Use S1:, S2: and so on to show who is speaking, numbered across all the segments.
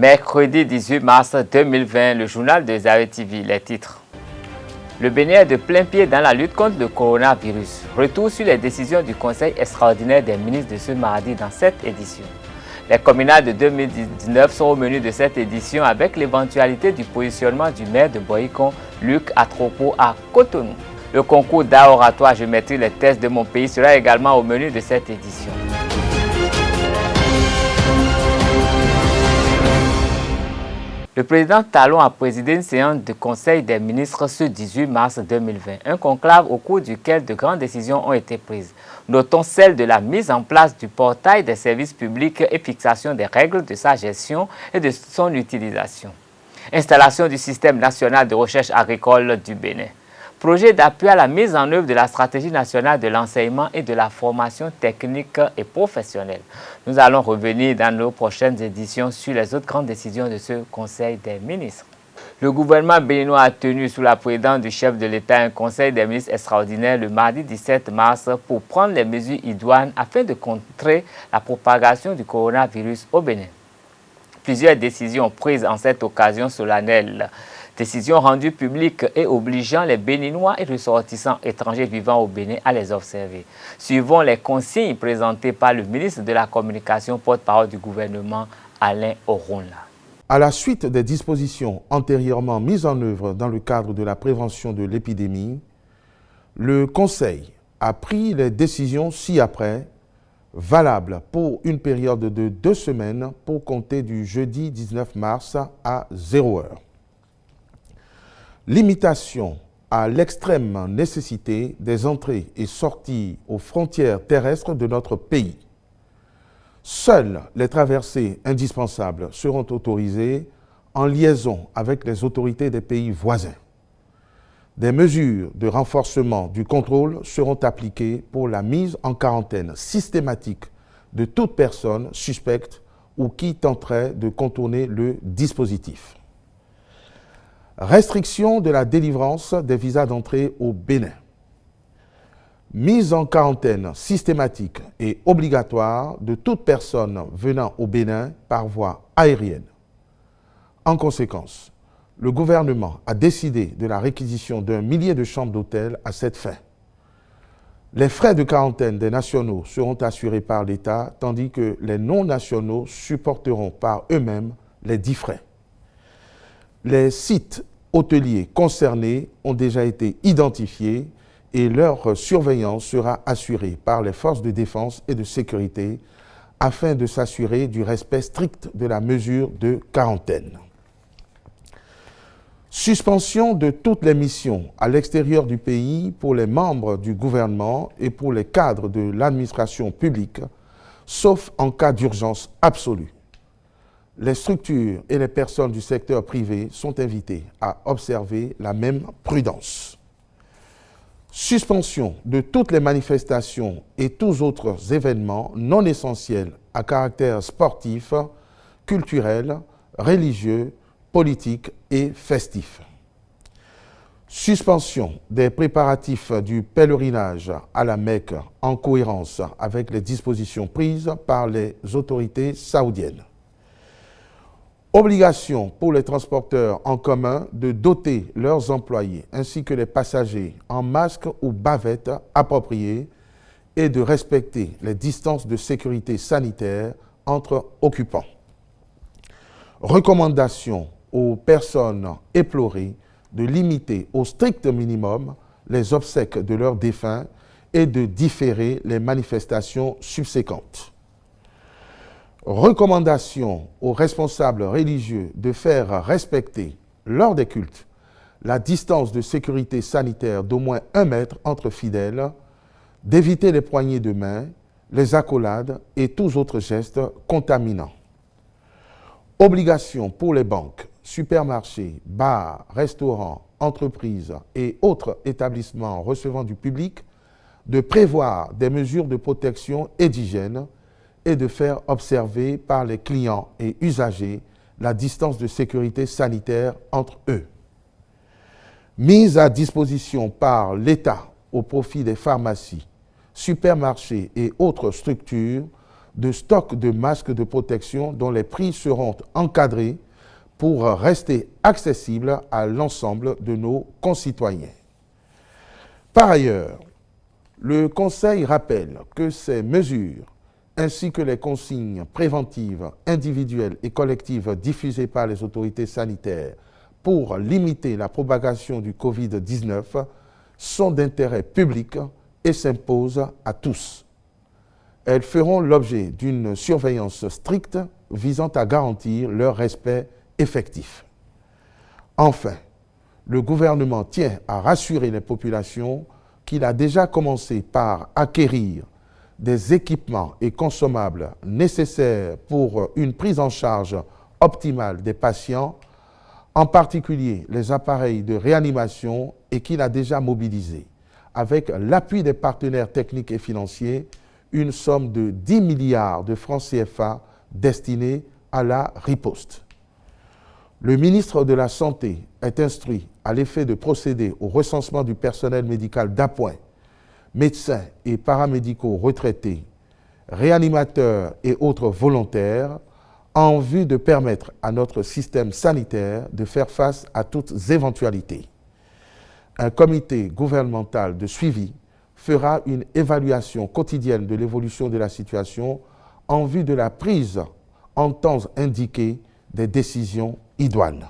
S1: Mercredi 18 mars 2020, le journal de Zaïre TV, les titres. Le Bénin est de plein pied dans la lutte contre le coronavirus. Retour sur les décisions du Conseil extraordinaire des ministres de ce mardi dans cette édition. Les communales de 2019 sont au menu de cette édition avec l'éventualité du positionnement du maire de Boycon, Luc Atropo, à Cotonou. Le concours d'art oratoire Je maîtrise les tests de mon pays sera également au menu de cette édition. Le président Talon a présidé une séance de conseil des ministres ce 18 mars 2020, un conclave au cours duquel de grandes décisions ont été prises. Notons celle de la mise en place du portail des services publics et fixation des règles de sa gestion et de son utilisation. Installation du système national de recherche agricole du Bénin. Projet d'appui à la mise en œuvre de la stratégie nationale de l'enseignement et de la formation technique et professionnelle. Nous allons revenir dans nos prochaines éditions sur les autres grandes décisions de ce Conseil des ministres. Le gouvernement béninois a tenu sous la présidence du chef de l'État un Conseil des ministres extraordinaire le mardi 17 mars pour prendre les mesures idoines afin de contrer la propagation du coronavirus au Bénin. Plusieurs décisions prises en cette occasion solennelle. Décisions rendues publiques et obligeant les Béninois et ressortissants étrangers vivant au Bénin à les observer. Suivons les consignes présentées par le ministre de la Communication, porte-parole du gouvernement, Alain Oronla.
S2: À la suite des dispositions antérieurement mises en œuvre dans le cadre de la prévention de l'épidémie, le Conseil a pris les décisions ci-après, valables pour une période de 2 semaines pour compter du jeudi 19 mars à 0 heure. Limitation à l'extrême nécessité des entrées et sorties aux frontières terrestres de notre pays. Seules les traversées indispensables seront autorisées en liaison avec les autorités des pays voisins. Des mesures de renforcement du contrôle seront appliquées pour la mise en quarantaine systématique de toute personne suspecte ou qui tenterait de contourner le dispositif. Restriction de la délivrance des visas d'entrée au Bénin. Mise en quarantaine systématique et obligatoire de toute personne venant au Bénin par voie aérienne. En conséquence, le gouvernement a décidé de la réquisition d'1 millier de chambres d'hôtel à cette fin. Les frais de quarantaine des nationaux seront assurés par l'État, tandis que les non-nationaux supporteront par eux-mêmes les 10 frais. Les sites hôteliers concernés ont déjà été identifiés et leur surveillance sera assurée par les forces de défense et de sécurité afin de s'assurer du respect strict de la mesure de quarantaine. Suspension de toutes les missions à l'extérieur du pays pour les membres du gouvernement et pour les cadres de l'administration publique, sauf en cas d'urgence absolue. Les structures et les personnes du secteur privé sont invitées à observer la même prudence. Suspension de toutes les manifestations et tous autres événements non essentiels à caractère sportif, culturel, religieux, politique et festif. Suspension des préparatifs du pèlerinage à la Mecque en cohérence avec les dispositions prises par les autorités saoudiennes. Obligation pour les transporteurs en commun de doter leurs employés ainsi que les passagers en masques ou bavettes appropriées et de respecter les distances de sécurité sanitaire entre occupants. Recommandation aux personnes éplorées de limiter au strict minimum les obsèques de leurs défunts et de différer les manifestations subséquentes. Recommandation aux responsables religieux de faire respecter, lors des cultes, la distance de sécurité sanitaire d'au moins 1 mètre entre fidèles, d'éviter les poignées de main, les accolades et tous autres gestes contaminants. Obligation pour les banques, supermarchés, bars, restaurants, entreprises et autres établissements recevant du public de prévoir des mesures de protection et d'hygiène et de faire observer par les clients et usagers la distance de sécurité sanitaire entre eux. Mise à disposition par l'État au profit des pharmacies, supermarchés et autres structures de stock de masques de protection dont les prix seront encadrés pour rester accessibles à l'ensemble de nos concitoyens. Par ailleurs, le Conseil rappelle que ces mesures, ainsi que les consignes préventives individuelles et collectives diffusées par les autorités sanitaires pour limiter la propagation du Covid-19, sont d'intérêt public et s'imposent à tous. Elles feront l'objet d'une surveillance stricte visant à garantir leur respect effectif. Enfin, le gouvernement tient à rassurer les populations qu'il a déjà commencé par acquérir des équipements et consommables nécessaires pour une prise en charge optimale des patients, en particulier les appareils de réanimation, et qu'il a déjà mobilisé, avec l'appui des partenaires techniques et financiers, une somme de 10 milliards de francs CFA destinée à la riposte. Le ministre de la Santé est instruit à l'effet de procéder au recensement du personnel médical d'appoint, médecins et paramédicaux retraités, réanimateurs et autres volontaires, en vue de permettre à notre système sanitaire de faire face à toutes éventualités. Un comité gouvernemental de suivi fera une évaluation quotidienne de l'évolution de la situation en vue de la prise en temps indiqué des décisions idoines.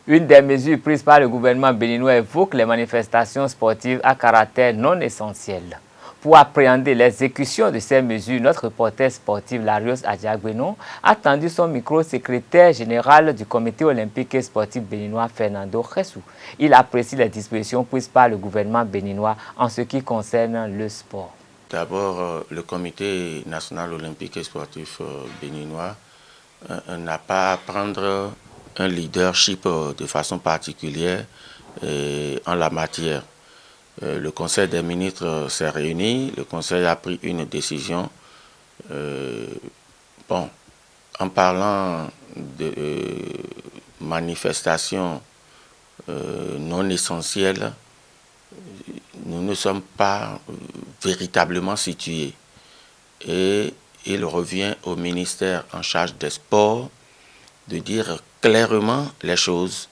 S1: Une des mesures prises par le gouvernement béninois évoque les manifestations sportives à caractère non essentiel. Pour appréhender l'exécution de ces mesures, notre reporter sportif Larios Adjagbenon a tendu son micro-secrétaire général du comité olympique et sportif béninois Fernando Khessou. Il apprécie les dispositions prises par le gouvernement béninois en ce qui concerne le sport.
S3: D'abord, le comité national olympique et sportif béninois n'a pas à prendre un leadership de façon particulière en la matière. Le Conseil des ministres s'est réuni, le Conseil a pris une décision. En parlant de manifestations non essentielles, nous ne sommes pas véritablement situés. Et il revient au ministère en charge des sports de dire clairement les choses.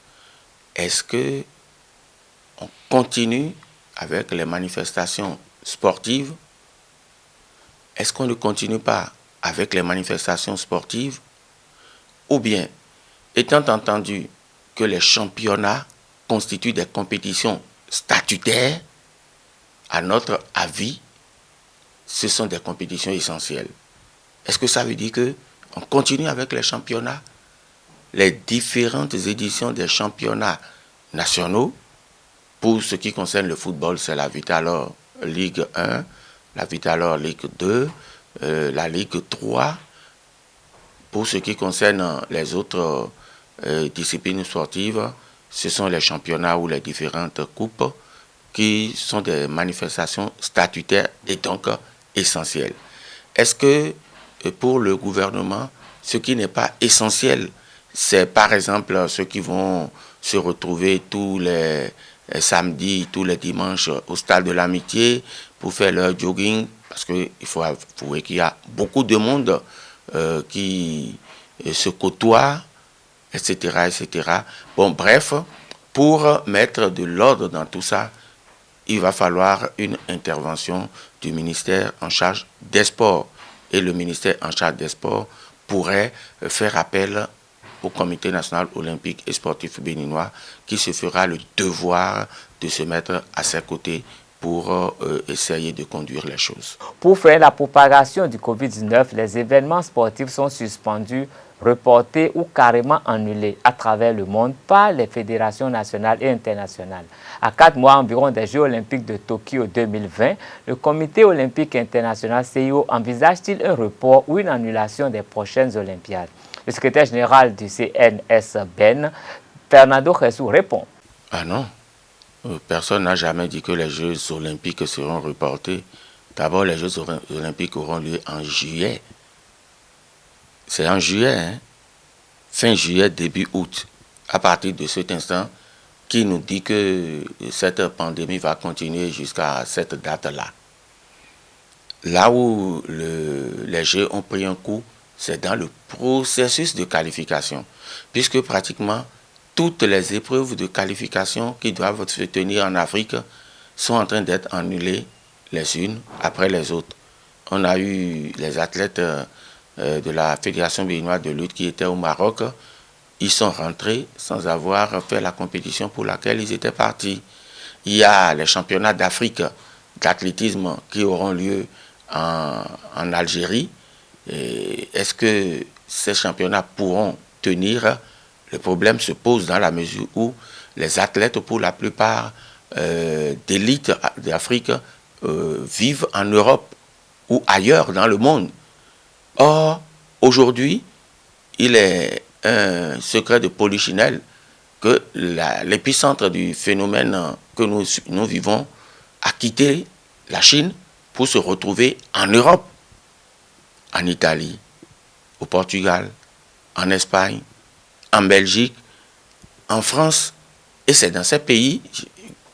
S3: Est-ce qu'on continue avec les manifestations sportives? Est-ce qu'on ne continue pas avec les manifestations sportives? Ou bien, étant entendu que les championnats constituent des compétitions statutaires, à notre avis, ce sont des compétitions essentielles. Est-ce que ça veut dire qu'on continue avec les championnats? Les différentes éditions des championnats nationaux, pour ce qui concerne le football, c'est la Vitalor Ligue 1, la Vitalor Ligue 2, la Ligue 3. Pour ce qui concerne les autres disciplines sportives, ce sont les championnats ou les différentes coupes qui sont des manifestations statutaires et donc essentielles. Est-ce que pour le gouvernement, ce qui n'est pas essentiel, c'est par exemple ceux qui vont se retrouver tous les samedis, tous les dimanches au stade de l'Amitié pour faire leur jogging, parce qu'il faut avouer qu'il y a beaucoup de monde qui se côtoie, etc., etc. Bon, bref, pour mettre de l'ordre dans tout ça, il va falloir une intervention du ministère en charge des sports. Et le ministère en charge des sports pourrait faire appel au Comité national olympique et sportif béninois qui se fera le devoir de se mettre à ses côtés pour essayer de conduire les choses.
S1: Pour freiner la propagation du Covid-19, les événements sportifs sont suspendus, reportés ou carrément annulés à travers le monde par les fédérations nationales et internationales. À 4 mois environ des Jeux olympiques de Tokyo 2020, le Comité olympique international CIO envisage-t-il un report ou une annulation des prochaines Olympiades? Le secrétaire général du CNSBN, Fernando Khessou, répond.
S3: Ah non, personne n'a jamais dit que les Jeux olympiques seront reportés. D'abord, les Jeux olympiques auront lieu en juillet. C'est en juillet, hein? Fin juillet, début août. À partir de cet instant, qui nous dit que cette pandémie va continuer jusqu'à cette date-là? Là où les Jeux ont pris un coup, c'est dans le processus de qualification, puisque pratiquement toutes les épreuves de qualification qui doivent se tenir en Afrique sont en train d'être annulées les unes après les autres. On a eu les athlètes de la Fédération béninoise de lutte qui étaient au Maroc. Ils sont rentrés sans avoir fait la compétition pour laquelle ils étaient partis. Il y a les championnats d'Afrique d'athlétisme qui auront lieu en Algérie. Est-ce que ces championnats pourront tenir? Le problème se pose dans la mesure où les athlètes, pour la plupart d'élite d'Afrique, vivent en Europe ou ailleurs dans le monde. Or, aujourd'hui, il est un secret de polichinelle que l'épicentre du phénomène que nous vivons a quitté la Chine pour se retrouver en Europe, en Italie, au Portugal, en Espagne, en Belgique, en France. Et c'est dans ces pays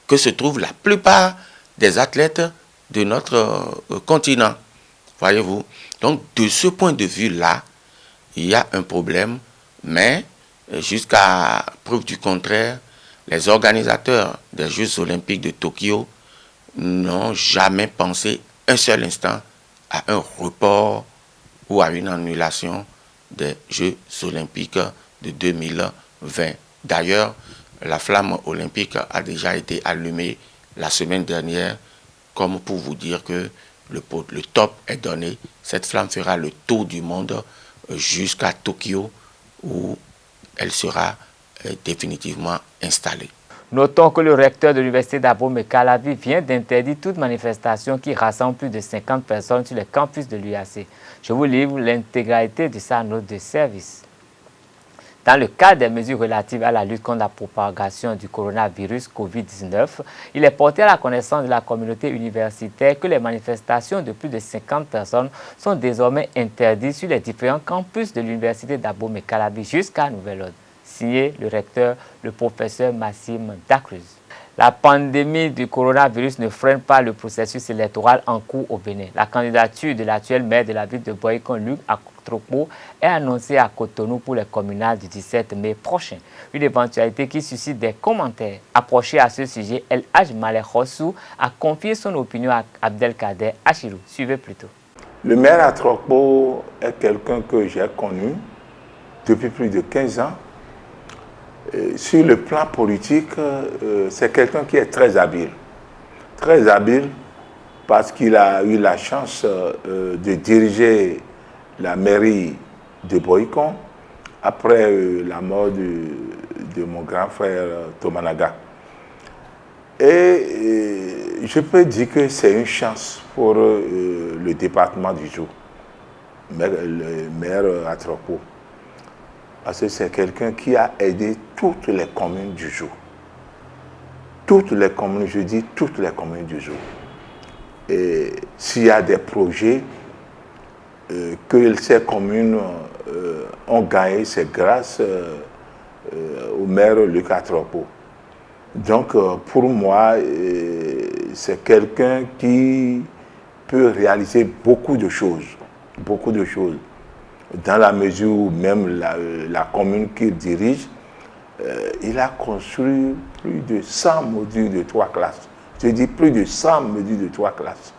S3: que se trouvent la plupart des athlètes de notre continent. Voyez-vous. Donc, de ce point de vue-là, il y a un problème, mais jusqu'à preuve du contraire, les organisateurs des Jeux olympiques de Tokyo n'ont jamais pensé un seul instant à un report ou à une annulation des Jeux olympiques de 2020. D'ailleurs, la flamme olympique a déjà été allumée la semaine dernière, comme pour vous dire que le top est donné. Cette flamme fera le tour du monde jusqu'à Tokyo, où elle sera définitivement installée.
S1: Notons que le recteur de l'université d'Abomey-Calavi vient d'interdire toute manifestation qui rassemble plus de 50 personnes sur le campus de l'UAC. Je vous livre l'intégralité de sa note de service. Dans le cadre des mesures relatives à la lutte contre la propagation du coronavirus COVID-19, il est porté à la connaissance de la communauté universitaire que les manifestations de plus de 50 personnes sont désormais interdites sur les différents campus de l'université d'Abomey-Calavi jusqu'à nouvel ordre. Signé le recteur, le professeur Massim Dacruz. La pandémie du coronavirus ne freine pas le processus électoral en cours au Bénin. La candidature de l'actuel maire de la ville de Boycon, Luc Atropo, est annoncée à Cotonou pour les communales du 17 mai prochain. Une éventualité qui suscite des commentaires. Approché à ce sujet, El Hadj Malek Rossou a confié son opinion à Abdelkader Achirou. Suivez plutôt.
S4: Le maire Atropo est quelqu'un que j'ai connu depuis plus de 15 ans. Sur le plan politique, c'est quelqu'un qui est très habile. Très habile parce qu'il a eu la chance de diriger la mairie de Boycon après la mort de mon grand frère Tomanaga. Et je peux dire que c'est une chance pour le département du Djou, le maire Atropo. Parce que c'est quelqu'un qui a aidé toutes les communes du Djou. Toutes les communes, je dis toutes les communes du Djou. Et s'il y a des projets que ces communes ont gagnés, c'est grâce au maire Luc Atropo. Donc pour moi, c'est quelqu'un qui peut réaliser beaucoup de choses. Beaucoup de choses. Dans la mesure où même la commune qu'il dirige, il a construit plus de 100 modules de 3 classes. Je dis plus de 100 modules de 3 classes.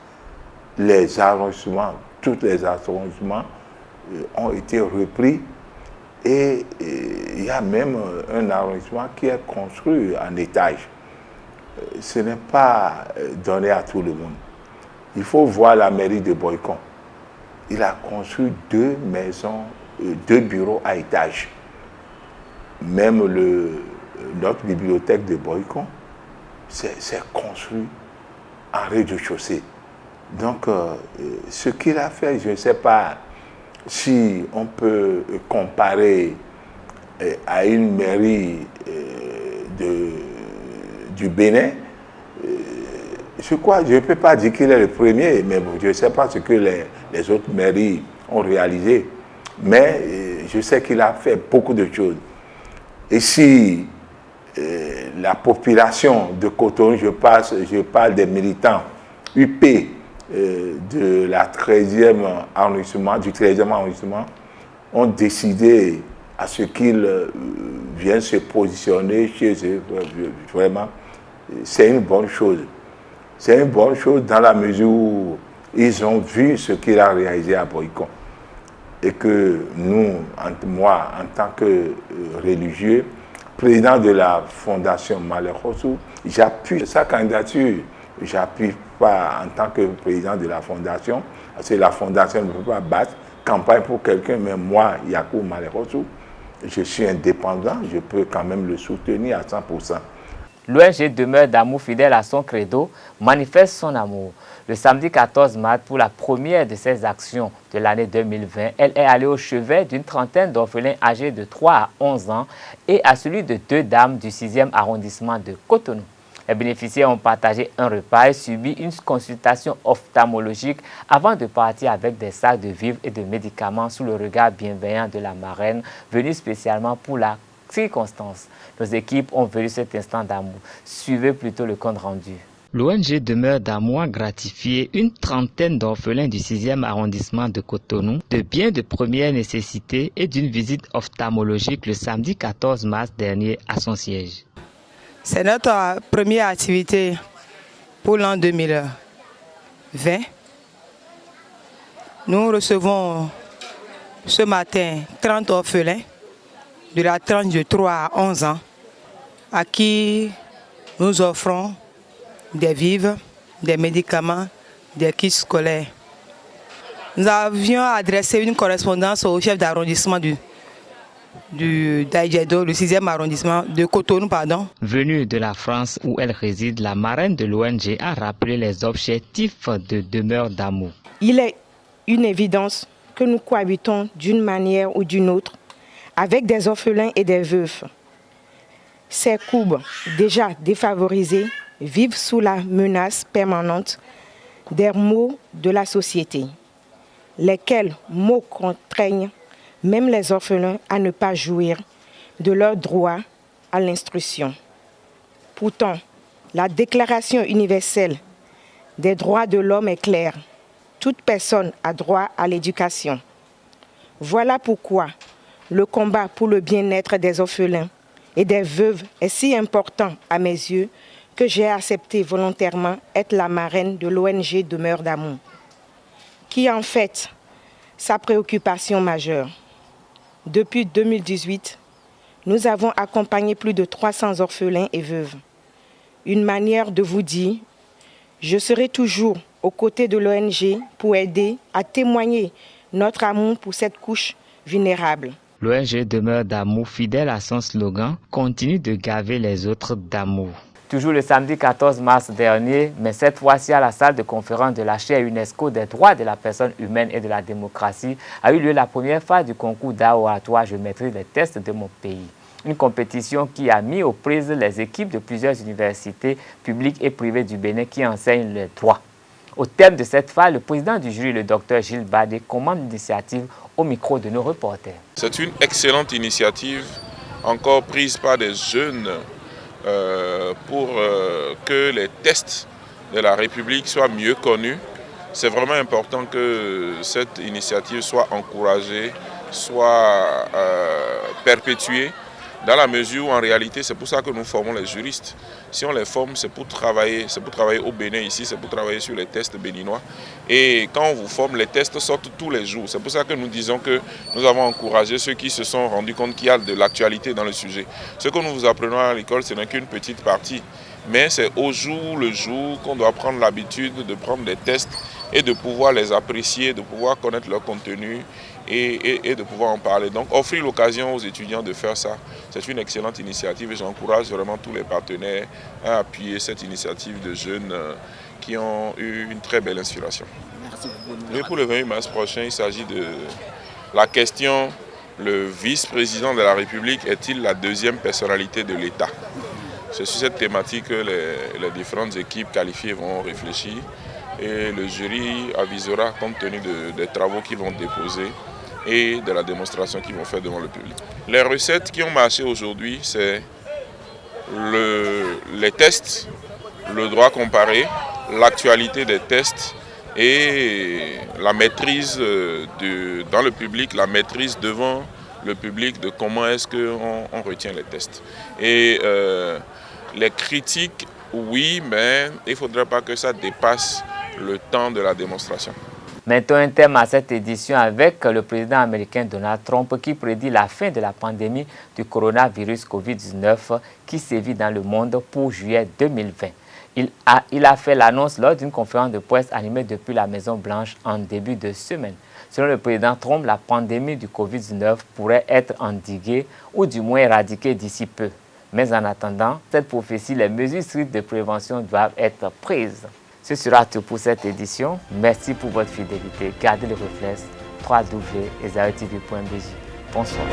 S4: Les arrondissements, tous les arrondissements ont été repris et il y a même un arrondissement qui est construit en étage. Ce n'est pas donné à tout le monde. Il faut voir la mairie de Boycon. Il a construit 2 maisons, 2 bureaux à étage. Même notre bibliothèque de Boycon, c'est construit en rez-de-chaussée. Donc, ce qu'il a fait, je ne sais pas si on peut comparer à une mairie du Bénin. Je ne peux pas dire qu'il est le premier, mais bon, je ne sais pas ce que les autres mairies ont réalisé. Mais je sais qu'il a fait beaucoup de choses. Et si la population de Cotonou, je parle des militants UP, de la 13e arrondissement, du 13e arrondissement ont décidé à ce qu'ils viennent se positionner chez eux. Vraiment, c'est une bonne chose. C'est une bonne chose dans la mesure où ils ont vu ce qu'il a réalisé à Boycon. Et que nous, moi, en tant que religieux, président de la fondation Malekhossou, j'appuie sa candidature. J'appuie pas en tant que président de la fondation, parce que la fondation ne peut pas battre campagne pour quelqu'un, mais moi, Yakou Malekhossou, je suis indépendant, je peux quand même le soutenir à 100%.
S1: L'ONG Demeure d'amour, fidèle à son credo, manifeste son amour. Le samedi 14 mars, pour la première de ses actions de l'année 2020, elle est allée au chevet d'une trentaine d'orphelins âgés de 3 à 11 ans et à celui de 2 dames du 6e arrondissement de Cotonou. Les bénéficiaires ont partagé un repas et subi une consultation ophtalmologique avant de partir avec des sacs de vivres et de médicaments sous le regard bienveillant de la marraine venue spécialement pour la circonstance. Nos équipes ont vécu cet instant d'amour. Suivez plutôt le compte rendu. L'ONG Demeure d'amour a gratifié une trentaine d'orphelins du 6e arrondissement de Cotonou de biens de première nécessité et d'une visite ophtalmologique le samedi 14 mars dernier à son siège.
S5: C'est notre première activité pour l'an 2020. Nous recevons ce matin 30 orphelins de la tranche de 3 à 11 ans à qui nous offrons des vivres, des médicaments, des kits scolaires. Nous avions adressé une correspondance au chef d'arrondissement d'Aïdjedo, le 6e arrondissement de Cotonou, pardon.
S1: Venue de la France où elle réside, la marraine de l'ONG a rappelé les objectifs de Demeure d'amour.
S6: Il est une évidence que nous cohabitons d'une manière ou d'une autre avec des orphelins et des veufs. Ces couples, déjà défavorisés, vivent sous la menace permanente des maux de la société, lesquels maux contraignent même les orphelins à ne pas jouir de leur droit à l'instruction. Pourtant, la Déclaration universelle des droits de l'homme est claire. Toute personne a droit à l'éducation. Voilà pourquoi le combat pour le bien-être des orphelins et des veuves est si important à mes yeux que j'ai accepté volontairement être la marraine de l'ONG Demeure d'amour, qui est en fait sa préoccupation majeure. Depuis 2018, nous avons accompagné plus de 300 orphelins et veuves. Une manière de vous dire, je serai toujours aux côtés de l'ONG pour aider à témoigner notre amour pour cette couche vulnérable.
S1: L'ONG Demeure d'amour, fidèle à son slogan, continue de gaver les autres d'amour. Toujours le samedi 14 mars dernier, mais cette fois-ci à la salle de conférence de la chaire UNESCO des droits de la personne humaine et de la démocratie, a eu lieu la première phase du concours d'art oratoire Je maîtrise les tests de mon pays. Une compétition qui a mis aux prises les équipes de plusieurs universités publiques et privées du Bénin qui enseignent les droits. Au thème de cette phase, le président du jury, le docteur Gilles Badé, commande l'initiative au micro de nos reporters.
S7: C'est une excellente initiative, encore prise par des jeunes, pour que les tests de la République soient mieux connus. C'est vraiment important que cette initiative soit encouragée, soit perpétuée, dans la mesure où en réalité c'est pour ça que nous formons les juristes. Si on les forme, c'est pour travailler au Bénin ici, c'est pour travailler sur les tests béninois. Et quand on vous forme, les tests sortent tous les jours. C'est pour ça que nous disons que nous avons encouragé ceux qui se sont rendus compte qu'il y a de l'actualité dans le sujet. Ce que nous vous apprenons à l'école, ce n'est qu'une petite partie. Mais c'est au jour le jour qu'on doit prendre l'habitude de prendre des tests et de pouvoir les apprécier, de pouvoir connaître leur contenu et de pouvoir en parler. Donc offrir l'occasion aux étudiants de faire ça, c'est une excellente initiative et j'encourage vraiment tous les partenaires à appuyer cette initiative de jeunes qui ont eu une très belle inspiration. Merci beaucoup. Et pour le 28 mars prochain, il s'agit de la question, le vice-président de la République est-il la deuxième personnalité de l'État? C'est sur cette thématique que les différentes équipes qualifiées vont réfléchir et le jury avisera compte tenu des travaux qu'ils vont déposer et de la démonstration qu'ils vont faire devant le public. Les recettes qui ont marché aujourd'hui, c'est les tests, le droit comparé, l'actualité des tests et la maîtrise dans le public, la maîtrise devant le public de comment est-ce qu'on retient les tests. Et les critiques, oui, mais il ne faudrait pas que ça dépasse le temps de la démonstration.
S1: Mettons un terme à cette édition avec le président américain Donald Trump qui prédit la fin de la pandémie du coronavirus Covid-19 qui sévit dans le monde pour juillet 2020. Il a fait l'annonce lors d'une conférence de presse animée depuis la Maison-Blanche en début de semaine. Selon le président Trump, la pandémie du Covid-19 pourrait être endiguée ou du moins éradiquée d'ici peu. Mais en attendant cette prophétie, les mesures strictes de prévention doivent être prises. Ce sera tout pour cette édition. Merci pour votre fidélité. Gardez le réflexe www.ezaotv.bj. Bonsoir.